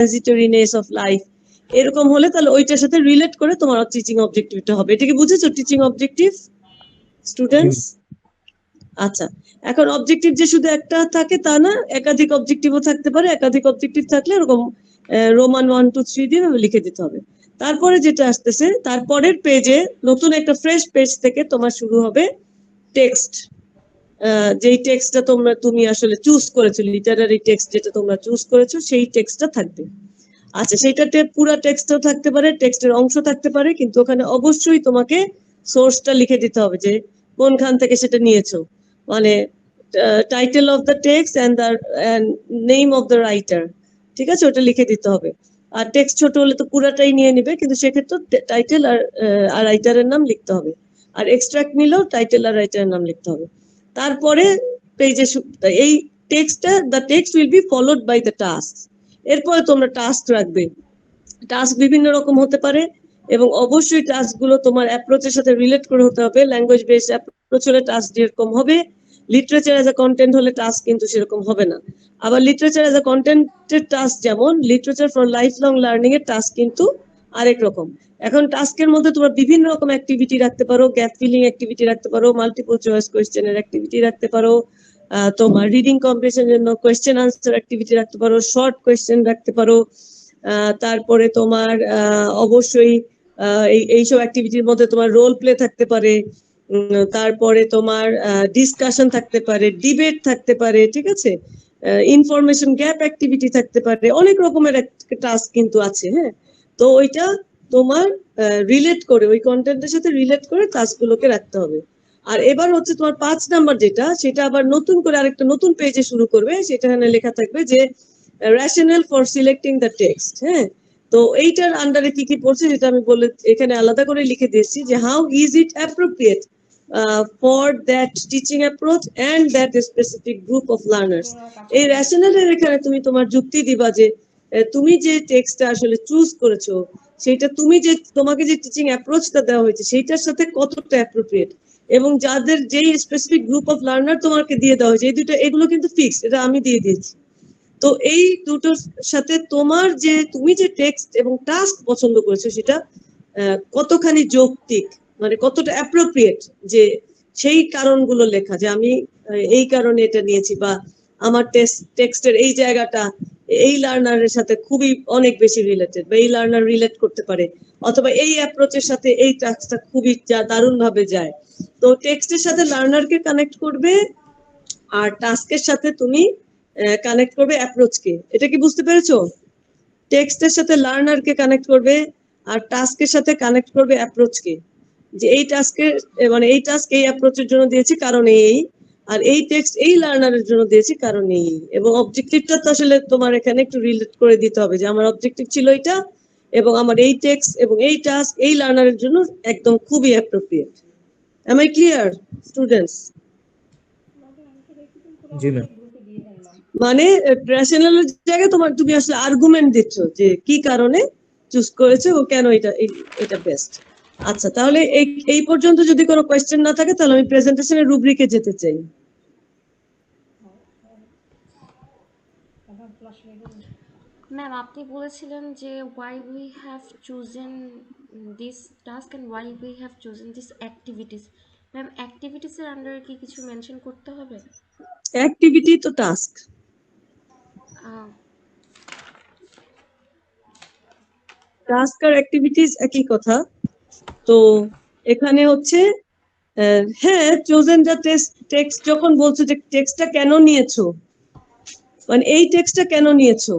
ট্রানজিটরিনেস of life, এরকম হলে তাহলে ওইটার সাথে রিলেট করে তোমার টিচিং অবজেক্টিভটা হবে। এটা কি বুঝেছো টিচিং অবজেক্টিভ স্টুডেন্টস? আচ্ছা, এখন অবজেক্টিভ যে শুধু একটা থাকে তা না, একাধিক অবজেক্টিভও থাকতে পারে। একাধিক অবজেক্টিভ থাকলে এরকম রোমান 1 2 3 দিয়ে লিখে দিতে হবে। তারপরে যেটা আসতেছে, তারপরের পেজে নতুন একটা ফ্রেশ পেজ থেকে তোমার শুরু হবে টেক্সট। যেই টেক্সটটা তুমি আসলে চুজ করেছো, লিটারারি টেক্সট যেটা তোমরা চুজ করেছো, সেই টেক্সটটা থাকবে। আচ্ছা, সেইটাতে পুরো টেক্সটও থাকতে পারে, টেক্সটের অংশ থাকতে পারে, কিন্তু ওখানে অবশ্যই তোমাকে সোর্সটা লিখে দিতে হবে যে কোনখান থেকে সেটা নিয়েছো। মানে title of the text and the name of the writer, ঠিক আছে, ওটা লিখে দিতে হবে। আর টেক্সট ছোট হলে তো পুরাটাই নিয়ে নিবে, কিন্তু সেক্ষেত্রে টাইটেল আর রাইটারের নাম লিখতে হবে। আর এক্সট্রাক্ট নিলেও টাইটেল আর রাইটারের নাম লিখতে হবে। তারপরে পেজে এই টেক্সটটা, the text will be followed by the task. এরপরে তোমরা টাস্ক রাখবে। টাস্ক বিভিন্ন রকম হতে পারে এবং অবশ্যই টাস্কগুলো তোমার অ্যাপ্রোচের সাথে রিলেট করে হতে হবে। ল্যাঙ্গুয়েজ বেসড অ্যাপ্রোচ হলে টাস্ক যেরকম হবে, লিটারেচার অ্যাজ এ কন্টেন্ট হলে টাস্ক কিন্তু সেরকম হবে না। আবার লিটারেচার অ্যাজ এ কন্টেন্টের টাস্ক যেমন, literature for life long learning এর টাস্ক কিন্তু আরেক রকম। এখন টাস্কের মধ্যে তোমরা বিভিন্ন রকম অ্যাক্টিভিটি রাখতে পারো, গ্যাপ ফিলিং অ্যাক্টিভিটি রাখতে পারো, মাল্টিপল চয়েস কোয়েশ্চেনের অ্যাক্টিভিটি রাখতে পারো, তোমার রিডিং কম্প্রিহেনশনের জন্য কোয়েশ্চেন আনসার অ্যাক্টিভিটি রাখতে পারো, শর্ট কোয়েশ্চেন রাখতে পারো। তারপরে তোমার অবশ্যই এইসব অ্যাক্টিভিটির মধ্যে তোমার রোল প্লে থাকতে পারে, তারপরে তোমার ডিসকাশন থাকতে পারে, ডিবেট থাকতে পারে, ঠিক আছে, ইনফরমেশন গ্যাপ অ্যাক্টিভিটি থাকতে পারে, অনেক রকমের টাস্ক কিন্তু আছে। হ্যাঁ, তো ওইটা তোমার রিলেট করে, ওই কন্টেন্টের সাথে রিলেট করে টাস্কগুলোকে রাখতে হবে। আর এবার হচ্ছে তোমার 5 নাম্বার যেটা, সেটা আবার নতুন করে আরেকটা নতুন পেজে শুরু করবে। সেটা এখানে লেখা থাকবে যে rationale for selecting the text। হ্যাঁ, তো এইটার আন্ডারে কি কি পড়ছে যেটা আমি বলে এখানে আলাদা করে লিখে দিয়েছি যে how is it appropriate for that teaching approach and that specific group of learners. এই রেশনালের এখানে তুমি তোমার যুক্তি দিবা যে তুমি যে টেক্সটটা আসলে চুজ করেছো, সেটা তুমি যে তোমাকে যে টিচিং অ্যাপ্রোচটা দেওয়া হয়েছে সেইটার সাথে কতটা অ্যাপ্রোপ্রিয়েট, এবং যাদের যেই স্পেসিফিক গ্রুপ অফ লার্নার তোমাকে দিয়ে দেওয়া হয়েছে, এই দুটো, এগুলো কিন্তু ফিক্সড, এটা আমি দিয়ে দিয়েছি। তো এই দুটোর সাথে তোমার যে তুমি যে টেক্সট এবং টাস্ক পছন্দ করেছো সেটা কতখানি যৌক্তিক, মানে কতটা অ্যাপ্রোপ্রিয়েট, যে সেই কারণগুলো লেখা যে আমি এই কারণে এটা নিয়েছি, বা আমার টেক্সটের এই জায়গাটা এই লার্নারের সাথে খুবই অনেক বেশি রিলেটেড, বা এই লার্নার রিলেট করতে পারে, অথবা এই অ্যাপ্রোচের সাথে এই টাস্কটা খুবই দারুণ ভাবে যায়। তো টেক্সটের সাথে লার্নারকে কানেক্ট করবে আর টাস্কের সাথে তুমি কানেক্ট করবে অ্যাপ্রোচকে। এটা কি বুঝতে পেরেছো? টেক্সটের সাথে লার্নারকে কানেক্ট করবে আর টাস্কের সাথে কানেক্ট করবে অ্যাপ্রোচকে, যে এই টাস্কের মানে এই টাস্ক এই অ্যাপ্রোচের জন্য দিয়েছি কারণ এই, আর এই টেক্সট এই লার্নারের জন্য দিয়েছি কারণ এই। এবং অবজেক্টিভটা তো আসলে তোমার এখানে একটু রিলেট করে দিতে হবে যে আমার অবজেক্টিভ ছিল এটা, এবং আমার এই টেক্সট এবং এই টাস্ক এই লার্নারের জন্য একদম খুবই appropriate. Am I clear students? জি ম্যাম। মানে রেশনালের জায়গায় তুমি আসলে আর্গুমেন্ট দিচ্ছ যে কি কারণে চুজ করেছো ও কেন এটা বেস্ট। আচ্ছা, তাহলে এই পর্যন্ত যদি কোনো কোয়েশ্চেন না থাকে তাহলে আমি প্রেজেন্টেশনের রুব্রিকে যেতে চাই। ম্যাম, আপনি বলেছিলেন যে why we have chosen this task and why we have chosen these activities. Ma'am, activities এর আন্ডারে কি কিছু মেনশন করতে হবে? অ্যাক্টিভিটি তো টাস্ক, টাস্ক আর অ্যাক্টিভিটিস একই কথা। তো এখানে হচ্ছে হ্যাঁ, চোজেন দ্য টেক্সট যখন বলছো যে টেক্সটটা কেন নিয়েছো, মানে এই টেক্সটটা কেন নিয়েছো,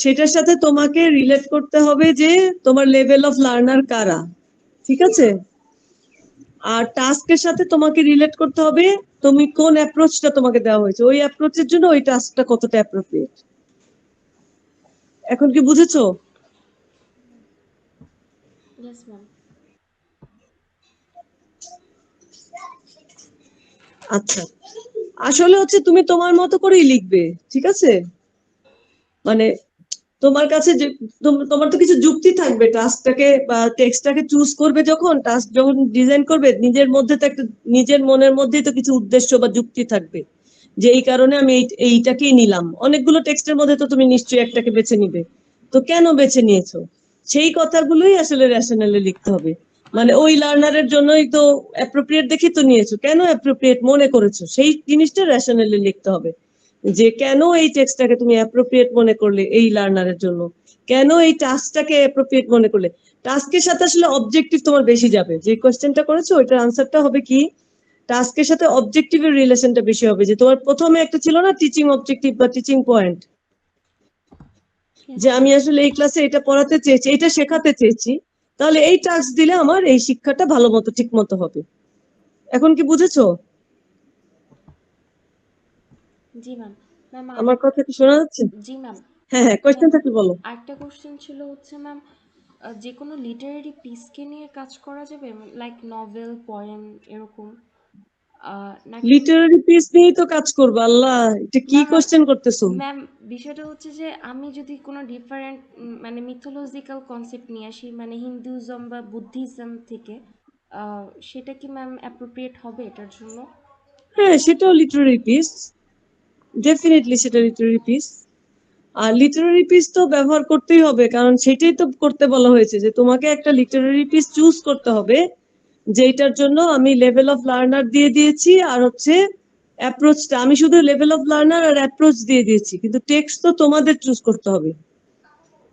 সেটার সাথে তোমাকে রিলেট করতে হবে যে তোমার লেভেল অফ লার্নার কারা, ঠিক আছে। আর টাস্কের সাথে তোমাকে রিলেট করতে হবে তুমি কোন অ্যাপ্রোচটা তোমাকে দেওয়া হয়েছে, ওই অ্যাপ্রোচের জন্য ওই টাস্কটা কতটা অ্যাপ্রোপ্রিয়েট। এখন কি বুঝেছো? Yes ma'am. আচ্ছা, আসলে হচ্ছে তুমি তোমার মতো করেই লিখবে, ঠিক আছে। মানে তোমার কাছে যে তোমার তো কিছু যুক্তি থাকবে, টাস্কটাকে বা টেক্সটটাকে চুজ করবে যখন, টাস্ক যখন ডিজাইন করবে, নিজের মধ্যে তো একটা, নিজের মনের মধ্যেই তো কিছু উদ্দেশ্য বা যুক্তি থাকবে যে এই কারণে আমি এইটাকেই নিলাম। অনেকগুলো টেক্সটের মধ্যে তো তুমি নিশ্চয়ই একটাকে বেছে নিবে, তো কেন বেছে নিয়েছো সেই কথাগুলোই আসলে রেশনালি লিখতে হবে। মানে ওই লার্নারের জন্যই তো অ্যাপ্রোপ্রিয়েট দেখে তো নিয়েছো, কেন অ্যাপ্রোপ্রিয়েট মনে করেছো সেই জিনিসটা রেশনালি লিখতে হবে, যে কেন এই টেক্সটটাকে তুমি অ্যাপ্রোপ্রিয়েট মনে করলে এই লার্নারের জন্য, কেন এই টাস্কটাকে অ্যাপ্রোপ্রিয়েট মনে করলে। টাস্কের সাথে আসলে অবজেক্টিভ তোমার বেশি যাবে, যে কোয়েশ্চেনটা করেছো ওইটার আনসারটা হবে কি টাস্কের সাথে অবজেক্টিভের রিলেশনটা বেশি হবে। যে তোমার প্রথমে একটা ছিল না টিচিং অবজেক্টিভ বা টিচিং পয়েন্ট, Yes, যে আমি ma'am. আসলে এই ক্লাসে এটা পড়াতে চেয়েছি, এটা শেখাতে চেয়েছি, তাহলে এই টাস্ক দিলে আমার এই শিক্ষাটা ভালো মতো ঠিক মতো হবে। এখন কি বুঝেছো জি ম্যাম। ম্যাম আমার কথা, কি শোনা যাচ্ছে? জি ম্যাম। হ্যাঁ হ্যাঁ, কোয়েশ্চেন থাকলে বলো। আরেকটা কোশ্চেন ছিল হচ্ছে ম্যাম, যে কোনো লিটারেরি পিসকে নিয়ে কাজ করা যাবে, লাইক নভেল, পোয়েম এরকম, নাকি? লিটারারি পিস নিয়েই তো কাজ করবো। আল্লাহ, এটা কি ম্যাম কোয়েশ্চেন করতেছো? ম্যাম বিষয়টা হচ্ছে যে আমি যদি কোনো ডিফারেন্ট মানে মিথোলজিক্যাল কনসেপ্ট নিয়ে আসি, মানে হিন্দুইজম বা বুদ্ধিজম থেকে, সেটা কি ম্যাম অ্যাপ্রোপ্রিয়েট হবে এটার জন্য? হ্যাঁ, সেটাও লিটারারি পিস, ডেফিনেটলি সেটা লিটারারি পিস। আর লিটারারি পিস তো ব্যবহার করতেই হবে, কারণ সেটাই তো করতে বলা হয়েছে যে তোমাকে একটা লিটারারি পিস চুজ করতে হবে, যেটার জন্য আমি লেভেল অফ লার্নার দিয়ে দিয়েছি আর হচ্ছে অ্যাপ্রোচটা আমি শুধু লেভেল অফ লার্নার আর অ্যাপ্রোচ দিয়ে দিয়েছি, কিন্তু টেক্সট তো তোমাদের চুজ করতে হবে,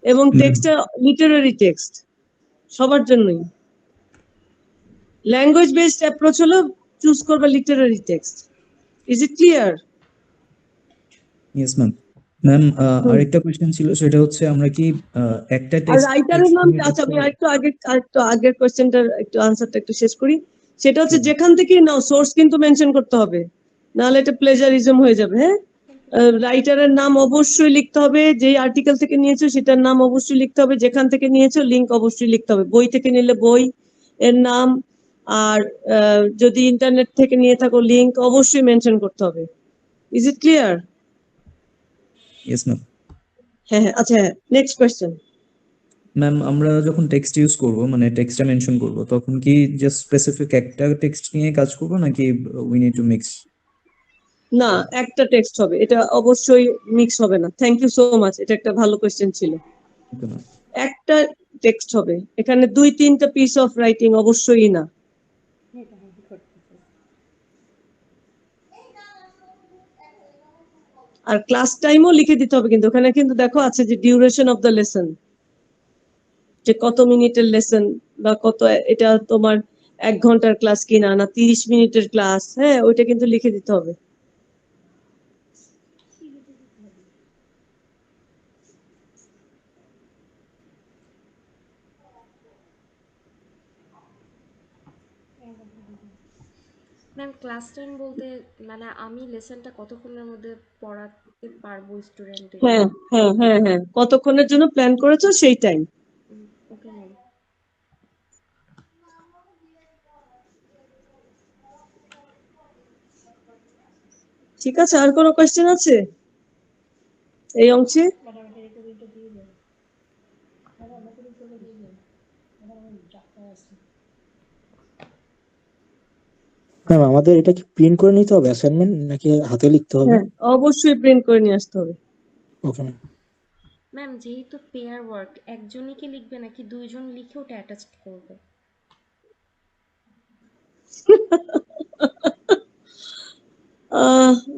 এবং টেক্সটটা লিটারারি টেক্সট সবার জন্যই। ল্যাঙ্গুয়েজ বেসড অ্যাপ্রোচ হলো চুজ করবে Literary text. Is it clear? Yes ma'am. Ma'am, আরেকটা কোয়েশ্চেন ছিল, সেটা হচ্ছে আমরা কি একটা আর টেক্সট রাইটারের নাম, আচ্ছা আমি আরেকটু আগের কোয়েশ্চেনটার একটু আনসারটা একটু শেষ করি। সেটা হচ্ছে যেখান থেকে নাও সোর্স কিন্তু মেনশন করতে হবে, নাহলে এটা প্লেজারিজম হয়ে যাবে। হ্যাঁ, রাইটারের নাম অবশ্যই লিখতে হবে, যেই আর্টিকেল থেকে নিয়েছো সেটার নাম অবশ্যই লিখতে হবে, যেখান থেকে নিয়েছো লিংক অবশ্যই লিখতে হবে, বই থেকে নিলে বই এর নাম, আর যদি ইন্টারনেট থেকে নিয়ে থাকো লিংক অবশ্যই মেনশন করতে হবে। Is it clear? Yes ma'am. হ্যাঁ হ্যাঁ, আচ্ছা নেক্সট কোয়েশ্চেন। ম্যাম, আমরা যখন টেক্সট ইউজ করব, মানে টেক্সটটা মেনশন করব, তখন কি জাস্ট স্পেসিফিক একটা টেক্সট নিয়ে কাজ করব, নাকি উই নিড টু মিক্স? না, একটা টেক্সট হবে, এটা অবশ্যই মিক্স হবে না। থ্যাংক ইউ সো মাচ, এটা একটা ভালো কোয়েশ্চেন ছিল। Okay ma'am. একটা টেক্সট হবে, এখানে 2-3টা পিস অফ রাইটিং অবশ্যই না। আর ক্লাস টাইমও লিখে দিতে হবে, কিন্তু ওখানে কিন্তু দেখো আছে যে ডিউরেশন অফ দ্য লেসন, যে কত মিনিটের লেসন বা কত, এটা তোমার 1 ঘন্টার ক্লাস কিনা না 30 মিনিটের ক্লাস, হ্যাঁ ওইটা কিন্তু লিখে দিতে হবে। ম্যাম ক্লাস টাইম বলতে মানে আমি লেসনটা কতক্ষণের মধ্যে পড়াতে পারবো স্টুডেন্টদের? হ্যাঁ হ্যাঁ হ্যাঁ হ্যাঁ, কতক্ষণের জন্য প্ল্যান করেছো সেই টাইম। Okay ma'am. ঠিক আছে, আর কোনো কোয়েশ্চেন আছে এই অংশে? ম্যাম, আমাদের এটা কি প্রিন্ট করে নিতে হবে অ্যাসাইনমেন্ট, নাকি হাতে লিখতে হবে? হ্যাঁ, অবশ্যই প্রিন্ট করে নিয়ে আসতে হবে। Okay ma'am. ম্যাম যেহেতু পেয়ার ওয়ার্ক, একজনই কি লিখবে নাকি দুইজন লিখে ওটা অ্যাটাচ করবে?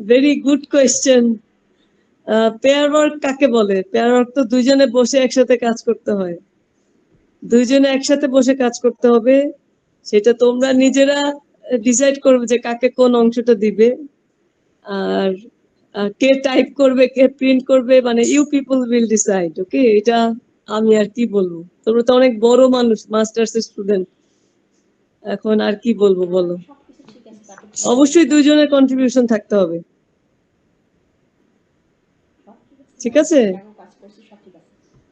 Very good question. Pair work কাকে বলে? পেয়ার ওয়ার্ক তো দুইজনে বসে একসাথে কাজ করতে হয়, দুইজনে একসাথে বসে কাজ করতে হবে, সেটা তোমরা নিজেরা ডিসাইড করবে যে কাকে কোন অংশটা দিবে। আর কে টাইপ করবে কে প্রিন্ট করবে, মানে ইউ পিপল উইল ডিসাইড। ওকে, এটা আমি আর কি বলবো, তোমরা তো অনেক বড় মানুষ, মাস্টার্স স্টুডেন্ট, এখন আর কি বলবো বলো। অবশ্যই দুইজনের কন্ট্রিবিউশন থাকতে হবে, ঠিক আছে?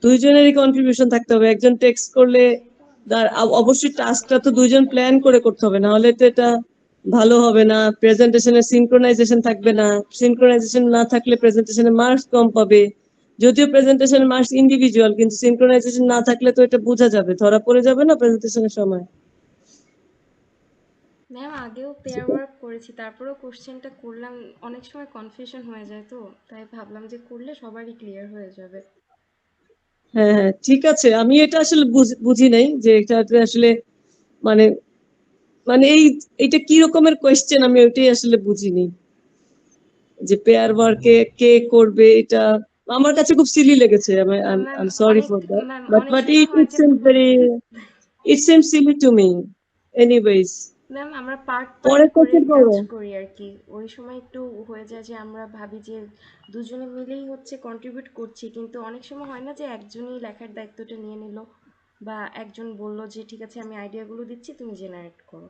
দুইজনেরই কন্ট্রিবিউশন থাকতে হবে। একজন টেক্সট করলে অবশ্যই টাস্কটা তো দুইজন প্ল্যান করে করতে হবে, না হলে তো এটা ভালো হবে না। প্রেজেন্টেশনের সিনক্রোনাইজেশন থাকবে না, সিনক্রোনাইজেশন না থাকলে প্রেজেন্টেশনে মার্কস কম পাবে। যদিও প্রেজেন্টেশনের মার্কস ইন্ডিভিজুয়াল, কিন্তু সিনক্রোনাইজেশন না থাকলে তো এটা বোঝা যাবে, ধরা পড়ে যাবে না প্রেজেন্টেশনের সময়। ম্যাম আগেও পেয়ার ওয়ার্ক করেছি, তারপরেও কোশ্চেনটা করলাম, অনেক সময় কনফিউশন হয়ে যায়, তো তাই ভাবলাম যে করলে সবারই ক্লিয়ার হয়ে যাবে। হ্যাঁ হ্যাঁ ঠিক আছে, আমি এটা আসলে বুঝি নাই যে এটাতে আসলে মানে মানে এইটা কি রকমের কোয়েশ্চেন, আমি ওইটাই আসলে বুঝিনি যে পেয়ার ওয়ার্কে কে করবে। এটা আমার কাছে খুব সিলি লেগেছে, ম্যাম সরি অনেক ফর দ্যাট, ম্যাম বাট অনেক বাট সময় হয় ইট যে seems very, it seems silly to me anyways. Ma'am আমরা পার্ট পরের করে কোয়েশ্চেন কাজ করো। করি আর কি, ওই সময় একটু হয়ে যায় যে আমরা ভাবি যে দুজনে মিলেই হচ্ছে কন্ট্রিবিউট করছি, কিন্তু অনেক সময় হয় না যে একজনই লেখার দায়িত্বটা নিয়ে নিল, বা একজন বলল যে ঠিক আছে আমি আইডিয়াগুলো দিচ্ছি তুমি জেনারেট করো।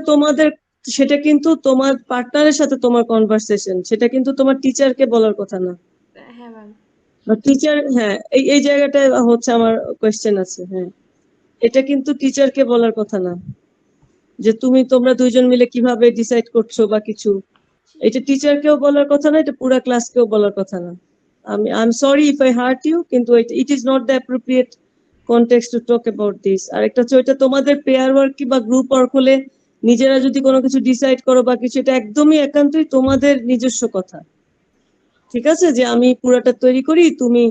তো সেটা কিন্তু তোমার পার্টনারের সাথে তোমার কনভারসেশন, সেটা কিন্তু তোমার টিচারকে বলার কথা না। হ্যাঁ ম্যাম। টিচার, হ্যাঁ, এই জায়গাটায় হচ্ছে আমার কোয়েশ্চেন আছে। হ্যাঁ, এটা কিন্তু টিচারকে বলার কথা না যে তোমরা দুইজন মিলে কিভাবে ডিসাইড করছো বা কিছু। এটা টিচারকেও বলার কথা না, এটা পুরা ক্লাসকেও বলার কথা না। I am sorry if I hurt you, কিন্তু it is not the appropriate context to talk about this. আর একটা হচ্ছে ওইটা তোমাদের পেয়ার ওয়ার্ক কি বা গ্রুপ ওয়ার্ক হলে নিজেরা যদি কোনো কিছু ডিসাইড করো বা কিছু, এটা একদমই একান্তই তোমাদের নিজস্ব কথা। ঠিক আছে, যে আমি পুরাটা তৈরি করি, তুমি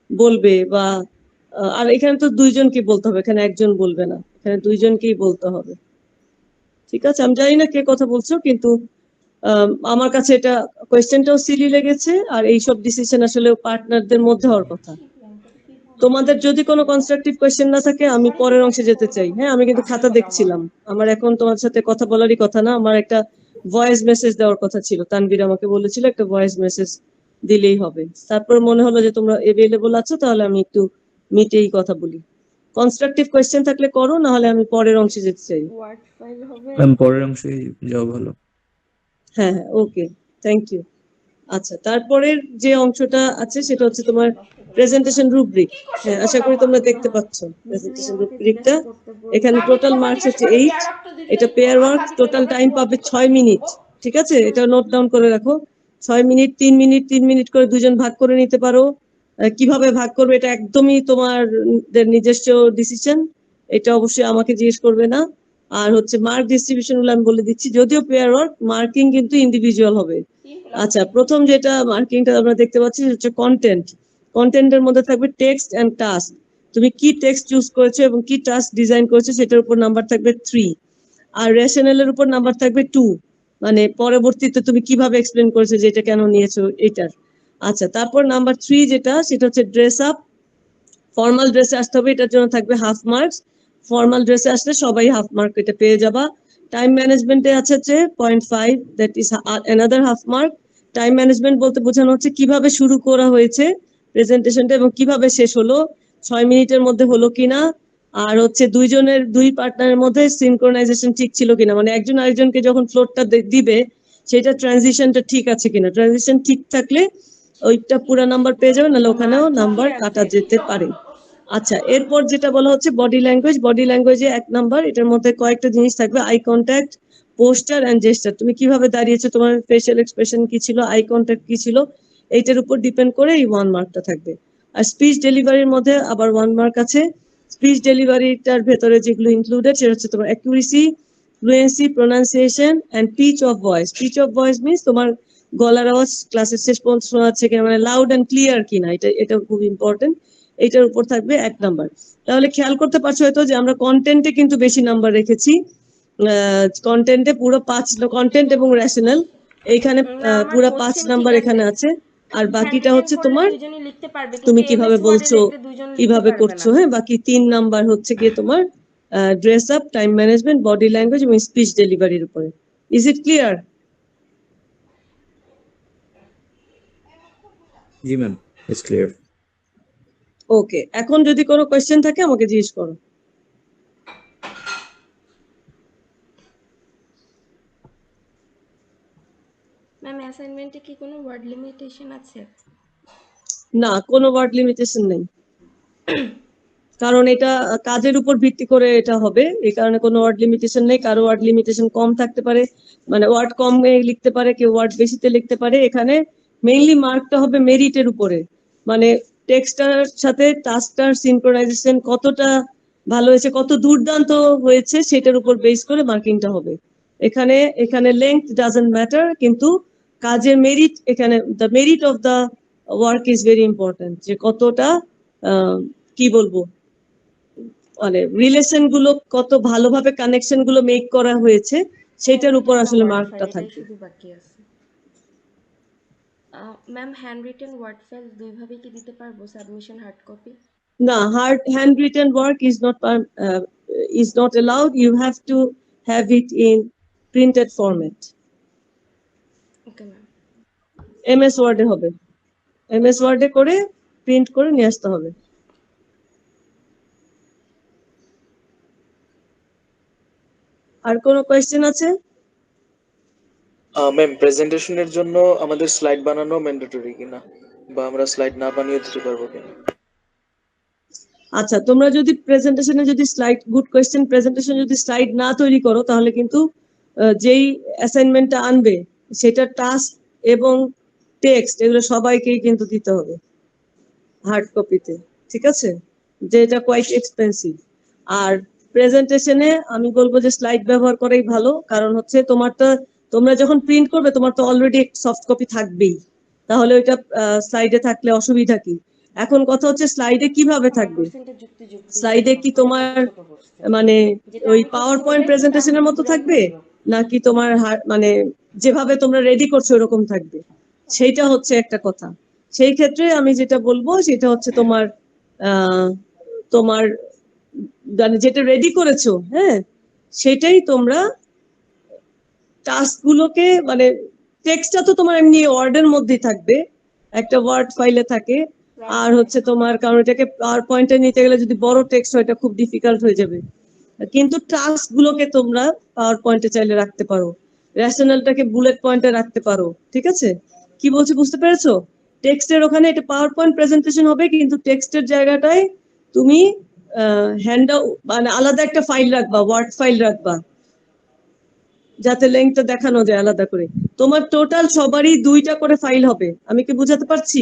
বলবে বা আর এখানে তো দুইজনকে বলতে হবে, এখানে একজন বলবে না, এখানে দুইজনকেই বলতে হবে। ঠিক আছে, আমি জানি না কে কথা বলছো, কিন্তু আমার কাছে এটা কোয়েশ্চেনটাও সিলি লেগেছে। আর এইসব ডিসিশন আসলে পার্টনারদের মধ্যে হওয়ার কথা। তোমাদের যদি কোনো কনস্ট্রাকটিভ কোয়েশ্চেন না থাকে, আমি পরের অংশে যেতে চাই। হ্যাঁ, আমি কিন্তু খাতা দেখছিলাম, আমার এখন তোমার সাথে কথা বলারই কথা না, আমার একটা ভয়েস মেসেজ দেওয়ার কথা ছিল। তানভীর আমাকে বলেছিল একটা ভয়েস মেসেজ দিলেই হবে। তারপর মনে হলো যে তোমরা এভেলেবল আছো, তাহলে আমি একটু মিটেই কথা বলি। কনস্ট্রাকটিভ কোয়েশ্চেন থাকলে করো, না হলে আমি পরের অংশে যেতে চাই। ওয়ার্ড ফাইল হবে। ম্যাম পরের অংশে যাওয়া ভালো। হ্যাঁ হ্যাঁ, ওকে, থ্যাংক ইউ। আচ্ছা, তারপরের যে অংশটা আছে সেটা হচ্ছে তোমার প্রেজেন্টেশন রুব্রিক। হ্যাঁ, আশা করি তোমরা দেখতে পাচ্ছ প্রেজেন্টেশন রুব্রিকটা। এখানে টোটাল মার্কস হচ্ছে 8। এটা পেয়ার ওয়ার্ক, টোটাল টাইম পাবে 6 মিনিট। ঠিক আছে, এটা নোট ডাউন করে রাখো। 6 মিনিট, 3 মিনিট, 3 মিনিট করে দুজন ভাগ করে নিতে পারো। কিভাবে ভাগ করবে এটা একদমই তোমাদের নিজস্ব ডিসিশন, এটা অবশ্যই আমাকে জিজ্ঞেস করবে না। আর হচ্ছে মার্ক ডিস্ট্রিবিউশন গুলো আমি বলে দিচ্ছি, যদিও পেয়ার ওয়ার্ক, মার্কিং কিন্তু ইন্ডিভিজুয়াল হবে। আচ্ছা, প্রথম যেটা মার্কিংটা আমরা দেখতে পাচ্ছি হচ্ছে কন্টেন্ট। কন্টেন্টের মধ্যে থাকবে টেক্সট এন্ড টাস্ক। তুমি কি টেক্সট চুজ করেছো এবং কি টাস্ক ডিজাইন করেছো সেটার উপর নাম্বার থাকবে 3। আর রেশনালের উপর নাম্বার থাকবে 2, মানে পরবর্তীতে তুমি কিভাবে এক্সপ্লেন করেছো যে এটা কেন নিয়েছো এটার। আচ্ছা, তারপর নাম্বার 3 যেটা, সেটা হচ্ছে ড্রেস আপ। ফর্মাল ড্রেসে আসতে হবে, এটার জন্য থাকবে হাফ মার্কস। ফর্মাল ড্রেসে আসলে সবাই হাফ মার্ক এটা পেয়ে যাবা। টাইম ম্যানেজমেন্টে আছে হচ্ছে 0.5, that is another half mark. Time management বলতে বোঝানো হচ্ছে কিভাবে শুরু করা হয়েছে প্রেজেন্টেশনটা এবং কিভাবে শেষ হলো, 6 মিনিটের মধ্যে হলো কিনা। আর হচ্ছে দুই পার্টনারের মধ্যে সিনক্রোনাইজেশন ঠিক ছিল কিনা, মানে একজন আরেকজনকে যখন ফ্লোরটা দিবে সেটা ট্রানজিশনটা ঠিক আছে কিনা। ট্রানজিশন ঠিক থাকলে ওইটা পুরো নাম্বার পেয়ে যাবে, নাহলে ওখানেও নাম্বার কাটা যেতে পারে। আচ্ছা, এরপর যেটা বলা হচ্ছে বডি ল্যাঙ্গুয়েজ। বডি ল্যাঙ্গুয়েজে 1 নাম্বার, এটার মধ্যে কয়েকটা জিনিস থাকবে, eye contact, poster and gesture. তুমি কিভাবে দাঁড়িয়েছো, তোমার ফেশিয়াল এক্সপ্রেশন কি ছিল, আই কন্ট্যাক্ট কি ছিল, এইটার উপর ডিপেন্ড করে এই 1 মার্কটা থাকবে। আর স্পিচ ডেলিভারির মধ্যে আবার 1 মার্ক আছে। স্পিচ ডেলিভারিটার ভেতরে যেগুলো ইনক্লুডেড সেটা হচ্ছে তোমার accuracy, fluency, pronunciation and pitch of voice. Pitch of voice means তোমার গলার আওয়াজ ক্লাসের শেষ পর্যন্ত শোনা যাচ্ছে কিনা, মানে লাউড এন্ড ক্লিয়ার কিনা, এটা খুব ইম্পর্টেন্ট। এইটার উপর থাকবে 1 নাম্বার। তাহলে খেয়াল করতে পারছো হয়তো যে আমরা কন্টেন্টে কিন্তু বেশি নাম্বার রেখেছি। কন্টেন্টে পুরো 5, কন্টেন্ট এবং রেশনাল এইখানে আমার পুরো 5 বলছেন ঠিক নাম্বার আছে, এখানে আছে। আর হ্যান্ড বাকিটা রিটেন হচ্ছে করলে তোমার দুইজনই লিখতে পারবে, তুমি কিন্তু কিভাবে এমএস ওয়ার্ডে বলছো, দেখলে দুইজন লিখতে কিভাবে পারবে করছো। না। হ্যাঁ, বাকি 3 নাম্বার হচ্ছে গিয়ে তোমার dress up, time management, body language এবং স্পিচ ডেলিভারির উপরে। Is it clear? জি ম্যাম, ইটস ক্লিয়ার। ওকে, এখন যদি কোনো কোয়েশ্চেন থাকে আমাকে জিজ্ঞেস করো। ম্যাম অ্যাসাইনমেন্টে কি কোনো ওয়ার্ড লিমিটেশন আছে? না, কোনো ওয়ার্ড লিমিটেশন নেই, কারণ এটা কাজের উপর ভিত্তি করে এটা হবে, এই কারণে কোনো ওয়ার্ড লিমিটেশন নেই। কারো ওয়ার্ড লিমিটেশন কম থাকতে পারে, মানে ওয়ার্ড কম লিখতে পারে, কেউ ওয়ার্ড বেশিতে লিখতে পারে। এখানে মেইনলি মার্কটা হবে মেরিটের উপরে, মানে টেক্সটার সাথে টাস্কটার সিনক্রোনাইজেশন কতটা ভালো হয়েছে, কত দুর্দান্ত হয়েছে, সেটার উপর বেস করে মার্কিংটা হবে। এখানে এখানে লেংথ ডাজন্ট ম্যাটার, কিন্তু কাজের মেরিট, এখানে the merit of the work is very important, যে কতটা কি বলবো, মানে রিলেশন গুলো কত ভালোভাবে কানেকশন গুলো মেক করা হয়েছে সেটার উপর আসলে মার্কটা এটাই থাকবে। শুধু বাকি আছে। Ma'am hand written word file দুইভাবে কি দিতে পারবো, সাবমিশন হার্ড কপি? না, hand written work is not allowed. You have to have it in printed format. Okay ma'am. MS Word এ হবে, MS Word এ করে প্রিন্ট করে নিয়ে আসতে হবে। আর কোনো কোয়েশ্চেন আছে? ম্যাম প্রেজেন্টেশনের জন্য আমাদের স্লাইড বানানো ম্যান্ডেটরি কিনা, বা আমরা স্লাইড না বানিয়ে দিতে পারবো কিনা? আচ্ছা, তোমরা যদি প্রেজেন্টেশনে যদি স্লাইড, গুড কোয়েশ্চেন, প্রেজেন্টেশন যদি স্লাইড না তৈরি করো তাহলে কিন্তু যেই অ্যাসাইনমেন্টটা আনবে সেটা টাস্ক এবং টেক্সট এগুলো সবাইকেই কিন্তু দিতে হবে হার্ড কপিতে, ঠিক আছে, যে এটা কোয়াইট এক্সপেন্সিভ। আর প্রেজেন্টেশনে আমি বলবো যে স্লাইড ব্যবহার করাই ভালো, কারণ হচ্ছে তোমরা যখন প্রিন্ট করবে তোমার তো অলরেডি সফট কপি থাকবেই, তাহলে ওইটা স্লাইডে থাকলে অসুবিধা কি? এখন কথা হচ্ছে স্লাইডে কিভাবে থাকবে, স্লাইডে কি তোমার মানে ওই পাওয়ার পয়েন্ট প্রেজেন্টেশনের মতো থাকবে, নাকি তোমার মানে যেভাবে তোমরা রেডি করছো ওরকম থাকবে, সেইটা হচ্ছে একটা কথা। সেই ক্ষেত্রে আমি যেটা বলবো সেটা হচ্ছে তোমার মানে যেটা রেডি করেছো, হ্যাঁ, সেটাই তোমরা টাস্ক গুলোকে, মানে টেক্সটটা তো তোমার এমনি ওয়ার্ডের মধ্যেই থাকবে, একটা ওয়ার্ড ফাইলে থাকে। আর হচ্ছে তোমার, কারণ এটাকে পাওয়ার পয়েন্টে নিতে গেলে যদি বড় টেক্সট হয় এটা খুব ডিফিকাল্ট হয়ে যাবে, কিন্তু টাস্ক গুলোকে তোমরা পাওয়ার পয়েন্টে চাইলে রাখতে পারো, রেশনালটাকে বুলেট পয়েন্টে রাখতে পারো, ঠিক আছে? কি বলছি বুঝতে পেরেছো? টেক্সটের ওখানে এটা পাওয়ার পয়েন্ট প্রেজেন্টেশন হবে, কিন্তু টেক্সটের জায়গাটায় তুমি মানে আলাদা একটা ফাইল রাখবা, ওয়ার্ড ফাইল রাখবা, যাতে লেংথটা দেখানো যায় আলাদা করে। তোমার টোটাল সবারই 2টা করে ফাইল হবে, আমি কি বুঝাতে পারছি?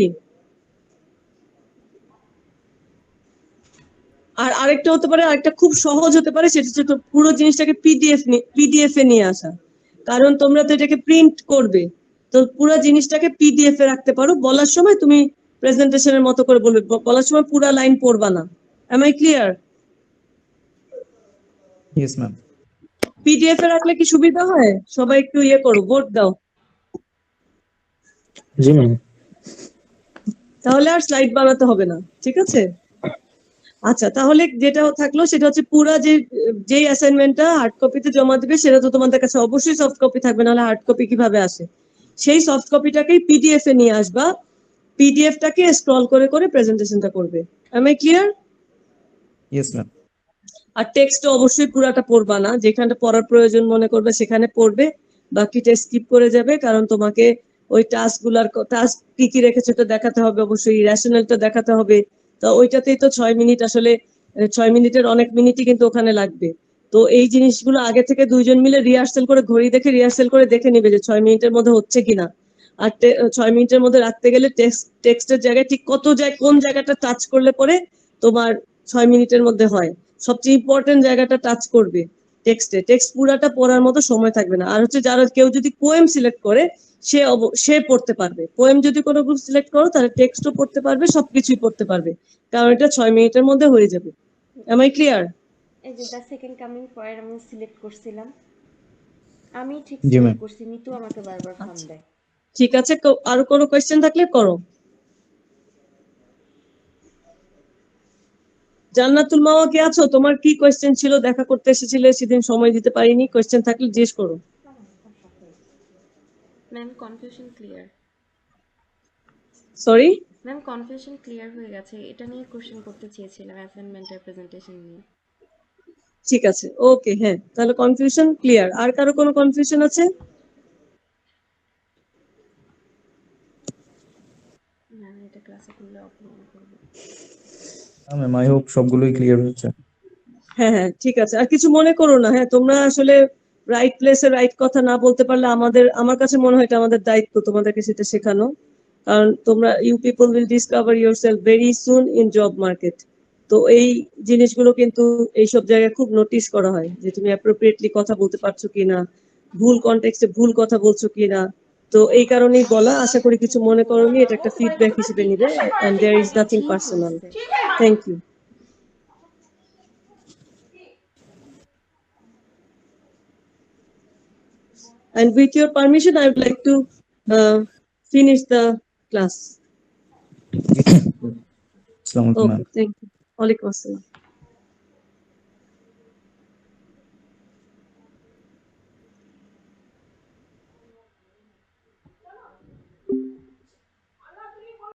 আর আরেকটা হতে পারে, আরেকটা খুব সহজ হতে পারে, সেটা হচ্ছে তো পুরো জিনিসটাকে পিডিএফ এ নিয়ে আসা, কারণ তোমরা তো এটাকে প্রিন্ট করবে, তো পুরো জিনিসটাকে পিডিএফ এ রাখতে পারো। বলার সময় তুমি প্রেজেন্টেশনের মতো করে বলবে, বলার সময় পুরো লাইন পড়বা না। Am I clear? Yes ma'am. PDF এ রাখলে কি সুবিধা হয়? সবাই একটু ইয়ে করো, ভোট দাও, জি ম্যাম। তাহলে আর স্লাইড বানাতে হবে না, ঠিক আছে? আচ্ছা, তাহলে যেটা থাকলো সেটা হচ্ছে পুরা যেই অ্যাসাইনমেন্টটা হার্ড কপিতে জমা দিবে সেটা তো তোমাদের কাছে অবশ্যই সফট কপি থাকবে, নাহলে হার্ড কপি কিভাবে আসে? সেই সফট কপিটাকেই পিডিএফ এ নিয়ে আসবা, পিডিএফটাকে স্ক্রল করে করে প্রেজেন্টেশনটা করবে। Am I clear? Yes ma'am. আর টেক্সট অবশ্যই পুরাটা পড়বা না, যেখানটা পড়ার প্রয়োজন মনে করবে সেখানে পড়বে, বাকিটা স্কিপ করে যাবে, কারণ তোমাকে ওই টাস্ক কি কি রেখেছে তো দেখাতে হবে, অবশ্যই রেশনালটা দেখাতে হবে। তো ওইটাতেই তো 6 মিনিট, আসলে 6 মিনিটের অনেক মিনিটই কিন্তু ওখানে লাগবে। তো এই জিনিসগুলো আগে থেকে 2জন মিলে রিহার্সাল করে, ঘড়ি দেখে রিহার্সাল করে দেখে নিবে যে 6 মিনিটের মধ্যে হচ্ছে কিনা। আর 6 মিনিটের মধ্যে রাখতে গেলে টেক্সটের জায়গায় ঠিক কোন জায়গাটা টাচ করলে পরে তোমার 6 মিনিটের মধ্যে হয়, সবচেয়ে ইম্পর্টেন্ট জায়গাটা টাচ করবে টেক্সট পুরাটা পড়ার মতো সময় থাকবে না। আর হচ্ছে কেউ যদি পোয়েম সিলেক্ট করে সে পড়তে পারবে, পোয়েম যদি কোনো গ্রুপ সিলেক্ট করো তাহলে টেক্সটও পড়তে পারবে, সবকিছুই পড়তে পারবে, কারণ এটা 6 মিনিটের মধ্যে হয়ে যাবে। Am I clear? এই যে দ্য সেকেন্ড কামিং পয়েন্ট আমি সিলেক্ট করছিলাম, আমি ঠিক জি সিলেক্ট ম্যাম। করছি, মিতু আমাকে বারবার ফোন দেয়। ঠিক আছে, আরো কোনো কোয়েশ্চেন থাকলে করো। জান্নাতুল মাওয়া কে আছো? তোমার কি কোয়েশ্চেন ছিল? দেখা করতে এসেছিলে সেদিন, সময় দিতে পারিনি, কোয়েশ্চেন থাকলে জিজ্ঞেস করো। Ma'am confusion clear. Sorry? Ma'am confusion clear হয়ে গেছে, এটা নিয়ে কোশ্চেন করতে চেয়েছিলাম অ্যাসাইনমেন্টের প্রেজেন্টেশন নিয়ে। ঠিক আছে, ওকে, হ্যাঁ, তাহলে কনফিউশন ক্লিয়ার। আর কারো কোনো কনফিউশন আছে? ম্যাম এটা ক্লাসে করলে অপমান করবে। ম্যাম আই হোপ সবগুলোই ক্লিয়ার হয়েছে। হ্যাঁ হ্যাঁ, ঠিক আছে, আর কিছু মনে করো না। হ্যাঁ, তোমরা আসলে রাইট প্লেসে রাইট কথা না বলতে পারলে আমার কাছে মনে হয় এটা আমাদের দায়িত্ব তোমাদেরকে সেটা শেখানো, কারণ you people will discover yourself very soon in job market. তো এই জিনিসগুলো কিন্তু এইসব জায়গায় খুব নোটিস করা হয়, যে তুমি অ্যাপ্রোপ্রিয়েটলি কথা বলতে পারছো কিনা, ভুল কনটেক্সটে ভুল কথা বলছো কিনা। তো এই কারণেই বলা, আশা করি কিছু মনে করোনি, এটা একটা ফিডব্যাক হিসেবে নিবে, এন্ড দেয়ার ইজ নাথিং ঠিক পার্সোনাল। হয়েছে। Thank you. And with your permission, I would like to finish the class. আসসালামু আলাইকুম ma'am. Okay, thank you. Walaikum assalam.